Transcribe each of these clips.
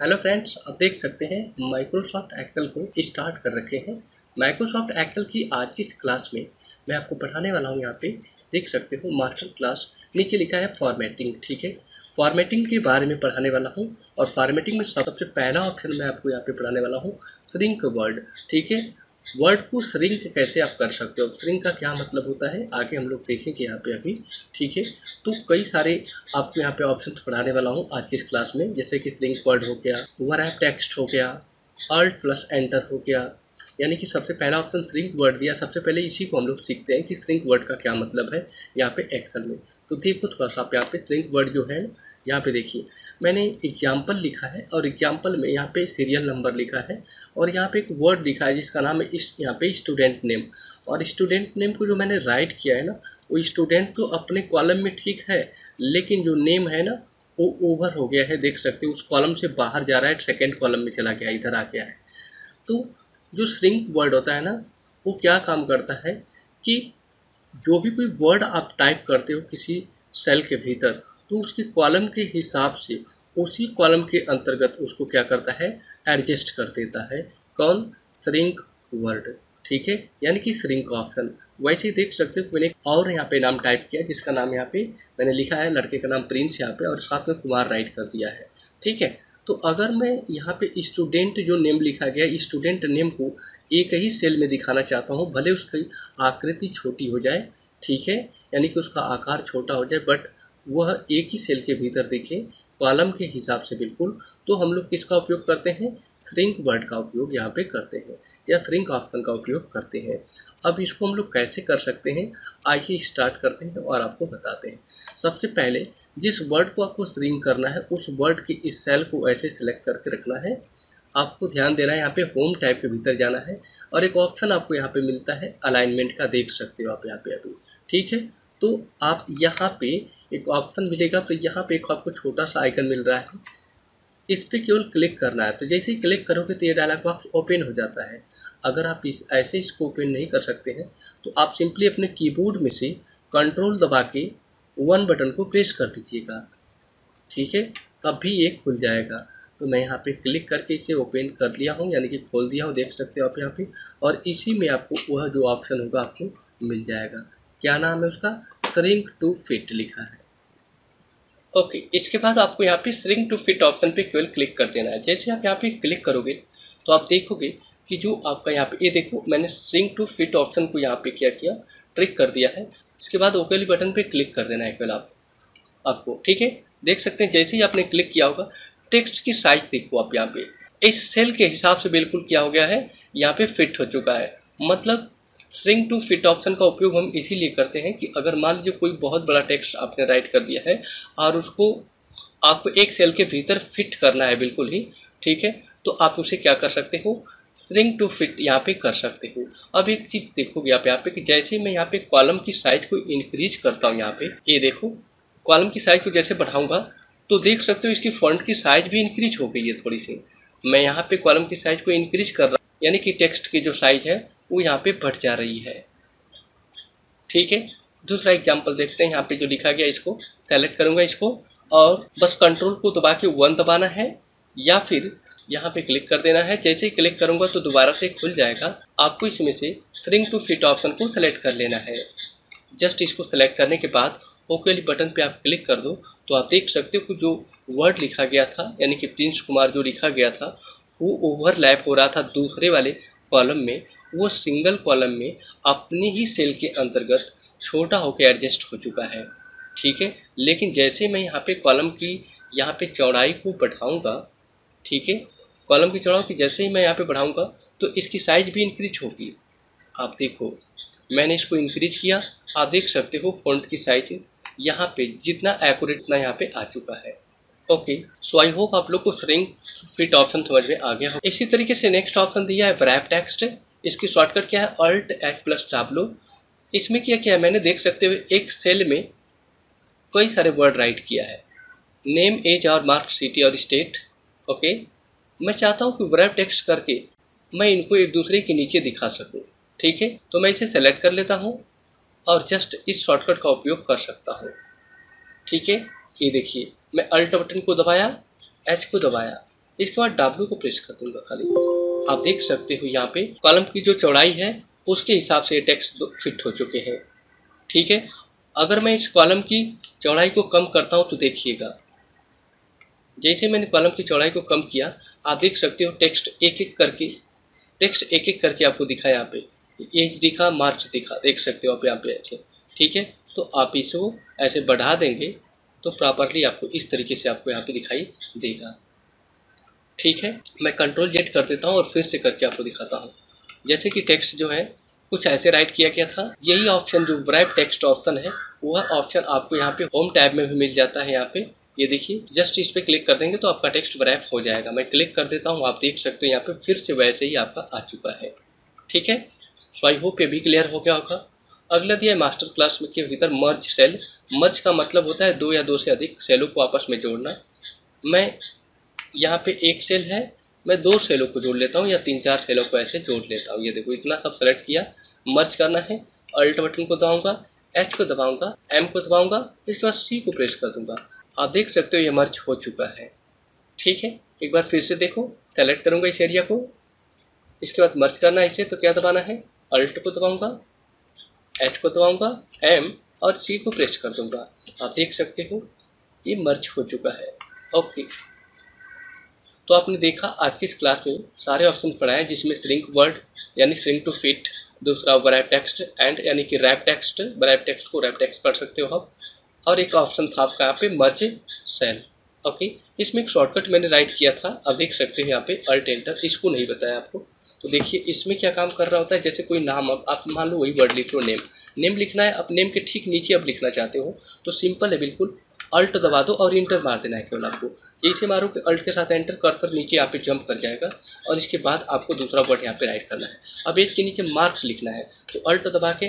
Hello friends, आप देख सकते हैं माइक्रोसॉफ्ट एक्सेल को स्टार्ट कर रखे हैं। माइक्रोसॉफ्ट एक्सेल की आज की इस क्लास में मैं आपको पढ़ाने वाला हूं। यहाँ पे देख सकते हो मास्टर क्लास, नीचे लिखा है फॉर्मेटिंग। ठीक है, फॉर्मेटिंग के बारे में पढ़ाने वाला हूं और फॉर्मेटिंग में सबसे पहला ऑप्शन मैं आपको यहाँ पे पढ़ाने वाला हूँ श्रिंक वर्ड। ठीक है, वर्ड को श्रिंक कैसे आप कर सकते हो, श्रिंक का क्या मतलब होता है आगे हम लोग देखेंगे यहाँ पे अभी। ठीक है, तो कई सारे आपको यहाँ पे ऑप्शंस पढ़ाने वाला हूँ आज की इस क्लास में, जैसे कि श्रिंक वर्ड हो गया, वरैप टेक्स्ट हो गया, अल्ट प्लस एंटर हो गया। यानी कि सबसे पहला ऑप्शन श्रिंक वर्ड दिया। सबसे पहले इसी को हम लोग सीखते हैं कि श्रिंक वर्ड का क्या मतलब है यहाँ पे एक्सेल में। तो देखो थोड़ा सा आप यहाँ पे श्रिंक वर्ड जो है यहाँ पे देखिए, मैंने एग्जाम्पल लिखा है और एग्जाम्पल में यहाँ पे सीरियल नंबर लिखा है और यहाँ पे एक वर्ड लिखा है जिसका नाम है यहाँ पे स्टूडेंट नेम। और स्टूडेंट नेम को जो मैंने राइट किया है ना, वो स्टूडेंट तो अपने कॉलम में ठीक है, लेकिन जो नेम है ना वो ओवर हो गया है। देख सकते हो उस कॉलम से बाहर जा रहा है, सेकेंड कॉलम में चला गया, इधर आ गया है। तो जो श्रिंक वर्ड होता है ना, वो क्या काम करता है कि जो भी कोई वर्ड आप टाइप करते हो किसी सेल के भीतर, तो उसके कॉलम के हिसाब से उसी कॉलम के अंतर्गत उसको क्या करता है, एडजस्ट कर देता है। कौन? Shrink word. ठीक है, यानी कि श्रिंक ऑप्शन। वैसे ही देख सकते हो मैंने और यहाँ पे नाम टाइप किया जिसका नाम यहाँ पे मैंने लिखा है, लड़के का नाम प्रिंस यहाँ पे, और साथ में कुमार राइट कर दिया है। ठीक है, तो अगर मैं यहाँ पे स्टूडेंट जो नेम लिखा गया, स्टूडेंट नेम को एक ही सेल में दिखाना चाहता हूँ, भले उसकी आकृति छोटी हो जाए। ठीक है, यानी कि उसका आकार छोटा हो जाए, बट वह एक ही सेल के भीतर दिखे कॉलम के हिसाब से बिल्कुल, तो हम लोग किसका उपयोग करते हैं? श्रिंक वर्ड का उपयोग यहाँ पे करते हैं या श्रिंक ऑप्शन का उपयोग करते हैं। अब इसको हम लोग कैसे कर सकते हैं, आइए स्टार्ट करते हैं और आपको बताते हैं। सबसे पहले जिस वर्ड को आपको श्रिंक करना है उस वर्ड की इस सेल को ऐसे सिलेक्ट करके रखना है। आपको ध्यान देना है, यहाँ पे होम टैब के भीतर जाना है और एक ऑप्शन आपको यहाँ पे मिलता है अलाइनमेंट का, देख सकते हो आप यहाँ पे अभी। ठीक है, तो आप यहाँ पे एक ऑप्शन मिलेगा, तो यहाँ पे एक आपको छोटा सा आइकन मिल रहा है, इस पर केवल क्लिक करना है। तो जैसे ही क्लिक करोगे तो ये डायलॉग बॉक्स ओपन हो जाता है। अगर आप ऐसे इसको ओपन नहीं कर सकते हैं तो आप सिंपली अपने कीबोर्ड में से कंट्रोल दबा के 1 बटन को प्रेस कर दीजिएगा। ठीक है, तब भी ये खुल जाएगा। तो मैं यहाँ पे क्लिक करके इसे ओपन कर लिया हूँ, यानी कि खोल दिया हूँ, देख सकते हो आप यहाँ पे। और इसी में आपको वह जो ऑप्शन होगा आपको मिल जाएगा। क्या नाम है उसका? श्रिंक टू फिट लिखा है। ओके, इसके बाद आपको यहाँ पे श्रिंक टू फिट ऑप्शन पे केवल क्लिक कर देना है। जैसे आप यहाँ पे क्लिक करोगे तो आप देखोगे कि जो आपका यहाँ पे, ये देखो मैंने श्रिंक टू फिट ऑप्शन को यहाँ पे क्या किया, ट्रिक कर दिया है। इसके बाद ओके वाली बटन पे क्लिक कर देना है केवल आपको। ठीक है, देख सकते हैं जैसे ही आपने क्लिक किया होगा, टेक्स्ट की साइज देखो आप यहाँ पे इस सेल के हिसाब से बिल्कुल क्या हो गया है, यहाँ पे फिट हो चुका है। मतलब श्रिंक टू फिट ऑप्शन का उपयोग हम इसीलिए करते हैं कि अगर मान लीजिए कोई बहुत बड़ा टेक्स्ट आपने राइट कर दिया है और उसको आपको एक सेल के भीतर फिट करना है बिल्कुल ही, ठीक है, तो आप उसे क्या कर सकते हो, श्रिंक टू फिट यहाँ पे कर सकते हो। अब एक चीज़ देखोगे आप यहाँ पे कि जैसे मैं यहाँ पे कॉलम की साइज को इंक्रीज करता हूँ, यहाँ पे ये देखो कॉलम की साइज को जैसे बढ़ाऊंगा तो देख सकते हो इसकी फॉन्ट की साइज भी इंक्रीज हो गई है थोड़ी सी। मैं यहाँ पे कॉलम की साइज को इंक्रीज कर रहा हूँ, यानी कि टेक्स्ट की जो साइज है वो यहाँ पे बढ़ जा रही है। ठीक है, दूसरा एग्जाम्पल देखते हैं। यहाँ पे जो लिखा गया इसको सेलेक्ट करूंगा इसको, और बस कंट्रोल को दबा के 1 दबाना है या फिर यहाँ पे क्लिक कर देना है। जैसे ही क्लिक करूंगा तो दोबारा से खुल जाएगा। आपको इसमें से श्रिंक टू फिट ऑप्शन को सेलेक्ट कर लेना है। जस्ट इसको सेलेक्ट करने के बाद ओके वाली बटन पे आप क्लिक कर दो तो आप देख सकते हो कि जो वर्ड लिखा गया था, यानी कि प्रिंस कुमार जो लिखा गया था, वो ओवरलैप हो रहा था दूसरे वाले कॉलम में, वो सिंगल कॉलम में अपनी ही सेल के अंतर्गत छोटा होकर एडजस्ट हो चुका है। ठीक है, लेकिन जैसे मैं यहाँ पे कॉलम की यहाँ पे चौड़ाई को बढ़ाऊंगा, ठीक है, कॉलम की चौड़ाई की जैसे ही मैं यहाँ पे बढ़ाऊंगा तो इसकी साइज भी इंक्रीज होगी। आप देखो मैंने इसको इंक्रीज किया, आप देख सकते हो फॉन्ट की साइज यहाँ पे जितना एक्यूरेट उतना यहाँ पे आ चुका है। ओके, सो आई होप आप लोग को श्रिंक फिट ऑप्शन समझ में आ गया हो। इसी तरीके से नेक्स्ट ऑप्शन दिया है वरैप टेक्स्ट। इसकी शॉर्टकट क्या है? Alt H plus W। इसमें क्या क्या है, मैंने देख सकते हो एक सेल में कई सारे वर्ड राइट किया है, नेम, एज और मार्क, सिटी और स्टेट। ओके, मैं चाहता हूँ कि वरैप टेक्स्ट करके मैं इनको एक दूसरे के नीचे दिखा सकूँ। ठीक है, तो मैं इसे सेलेक्ट कर लेता हूँ और जस्ट इस शॉर्टकट का उपयोग कर सकता हूँ। ठीक है, ये देखिए मैं अल्ट बटन को दबाया, एच को दबाया, इसके बाद W को प्रेस कर दूंगा खाली। आप देख सकते हो यहाँ पे कॉलम की जो चौड़ाई है उसके हिसाब से टेक्स्ट फिट हो चुके हैं। ठीक है, अगर मैं इस कॉलम की चौड़ाई को कम करता हूँ तो देखिएगा, जैसे मैंने कॉलम की चौड़ाई को कम किया आप देख सकते हो टेक्स्ट एक एक करके आपको दिखा। यहाँ पे एज दिखा, मार्च दिखा, देख सकते हो आप यहाँ पे ऐसे। ठीक है, तो आप इसको ऐसे बढ़ा देंगे तो प्रॉपरली आपको इस तरीके से आपको यहाँ पे दिखाई देगा। ठीक है, मैं कंट्रोल Z कर देता हूँ और फिर से करके आपको दिखाता हूँ। जैसे कि टेक्स्ट जो है कुछ ऐसे राइट किया गया था। यही ऑप्शन जो रैप टेक्स्ट ऑप्शन है वह ऑप्शन आपको यहाँ पे होम टैब में भी मिल जाता है। यहाँ पे ये देखिए, जस्ट इस पे क्लिक कर देंगे तो आपका टेक्स्ट रैप हो जाएगा। मैं क्लिक कर देता हूँ, आप देख सकते हो यहाँ पे फिर से वैसे ही आपका आ चुका है। ठीक है, सो आई होप ये भी क्लियर हो गया होगा। अगला दिया है मास्टर क्लास में के भीतर मर्ज सेल। मर्ज का मतलब होता है दो या दो से अधिक सेलों को आपस में जोड़ना। मैं यहाँ पे एक सेल है, मैं दो सेलों को जोड़ लेता हूँ या 3-4 सेलों को ऐसे जोड़ लेता हूँ। ये देखो इतना सब सेलेक्ट किया, मर्ज करना है, अल्ट बटन को दबाऊंगा, H को दबाऊंगा, M को दबाऊंगा, इसके बाद C को प्रेस कर दूंगा। आप देख सकते हो ये मर्ज हो चुका है। ठीक है, एक बार फिर से देखो, सेलेक्ट करूंगा इस एरिया को, इसके बाद मर्ज करना है इसे, तो क्या दबाना है, अल्ट को दबाऊंगा, H को दबाऊंगा, M और C को प्रेस कर दूंगा। आप देख सकते हो ये मर्ज हो चुका है। ओके, तो आपने देखा आज की इस क्लास में सारे ऑप्शन पढ़ाए जिसमें श्रिंक वर्ड यानी श्रिंक टू फिट, दूसरा रैप टेक्स्ट एंड यानी कि रैप टेक्स्ट, रैप टेक्स्ट को रैप टेक्स्ट पढ़ सकते हो आप, और एक ऑप्शन था आपका यहाँ पे मर्ज सेल। ओके, इसमें एक शॉर्टकट मैंने राइट किया था, आप देख सकते हो यहाँ पे अल्ट एंटर, इसको नहीं बताया आपको। तो देखिए इसमें क्या काम कर रहा होता है, जैसे कोई नाम आप मान लो वही वर्ड लिख लो, नेम लिखना है, अब नेम के ठीक नीचे आप लिखना चाहते हो तो सिंपल है बिल्कुल, अल्ट दबा दो और इंटर मार देना है केवल आपको। जैसे मारो कि अल्ट के साथ एंटर, कर्सर नीचे यहाँ पे जंप कर जाएगा और इसके बाद आपको दूसरा वर्ड यहाँ पे राइट करना है। अब एक के नीचे मार्क्स लिखना है तो अल्ट दबा के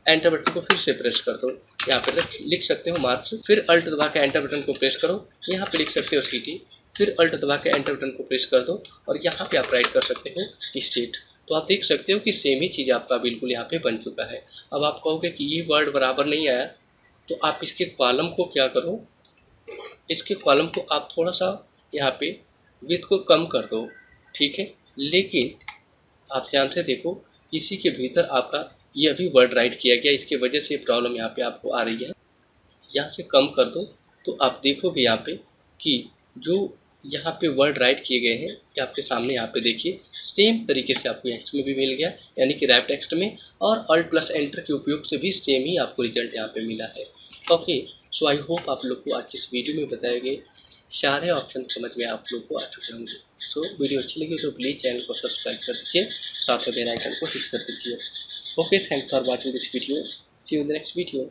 एंटर बटन को फिर से प्रेस कर दो, यहाँ पे लिख सकते हो मार्क्स, फिर अल्ट दबा के एंटर बटन को प्रेस करो, यहाँ पे लिख सकते हो सिटी, फिर अल्ट दबा के एंटर बटन को प्रेस कर दो और यहाँ पे आप राइट कर सकते हो स्टेट। तो आप देख सकते हो कि सेम ही चीज़ आपका बिल्कुल यहाँ पे बन चुका है। अब आप कहोगे कि ये वर्ड बराबर नहीं आया, तो आप इसके कॉलम को क्या करो, इसके कॉलम को आप थोड़ा सा यहाँ पे विड्थ को कम कर दो। ठीक है, लेकिन आप ध्यान से देखो इसी के भीतर आपका ये अभी वर्ड राइट किया गया, इसके वजह से प्रॉब्लम यहाँ पे आपको आ रही है। यहाँ से कम कर दो तो आप देखोगे यहाँ पे कि जो यहाँ पे वर्ड राइट किए गए हैं ये आपके सामने यहाँ पे देखिए सेम तरीके से आपको इसमें भी मिल गया, यानी कि रैप टेक्स्ट में, और अल्ट प्लस एंटर के उपयोग से भी सेम ही आपको रिजल्ट यहाँ पे मिला है। ओके, सो आई होप आप लोग को आज की इस वीडियो में बताए गए सारे ऑप्शन समझ में आप लोग को आ चुके होंगे। सो वीडियो अच्छी लगी तो प्लीज़ चैनल को सब्सक्राइब कर दीजिए, साथ में बेल आइकन को हिट कर दीजिए। Okay, thanks for watching this video, see you in the next video.